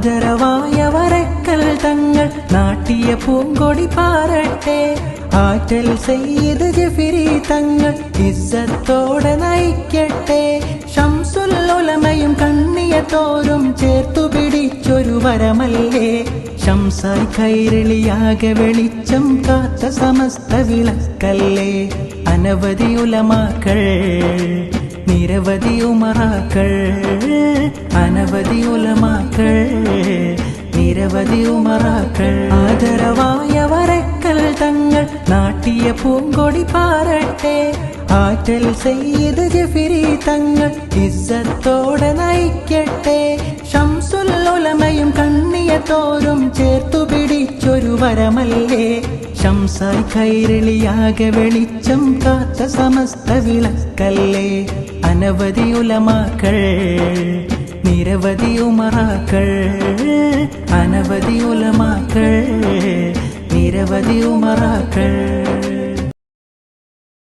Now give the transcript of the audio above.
ആദരവായ വരക്കൽ തങ്ങൾ നാട്ടിയ പൂങ്കൊടി പാറട്ടെ. ആറ്റൽ സയ്യിദ് ജഫരി തങ്ങൾ ഇസ്സത്തോടെ നയിക്കട്ടെ. ശംസുൽ ഉലമയും കണ്ണിയത്തോരും ചേർത്തു പിടിച്ചൊരു വരമല്ലേ. ശംസായി കൈരളിയാകെ വെളിച്ചം കാത്ത സമസ്ത വിളക്കല്ലേ. അനവധി ഉലമാക്കൾ നിരവധി ഉമറാക്കൾ. അനവധി ഉലമാക്കൾ നിരവധി ഉമറാക്കൾ. ആദരവായ വരക്കൽ തങ്ങൾ നാട്ടിയ പൂങ്കൊടി പാറട്ടെ. ആറ്റൽ സയ്യിദ് ജഫരി തങ്ങൾ ഇസ്സത്തോടെ നയിക്കട്ടെ. ശംസുൽ ഉലമയും കണ്ണിയത്തോരും ചേർത്തു പിടിച്ചൊരു വരമല്ലേ. ശംസായി കൈരളിയാകെ വെളിച്ചം കാത്ത സമസ്ത വിളക്കല്ലേ. അനവധി ഉലമാക്കൾ നിരവധി ഉമറാക്കൾ. അനവധി ഉലമാക്കൾ നിരവധി ഉമറാക്കൾ.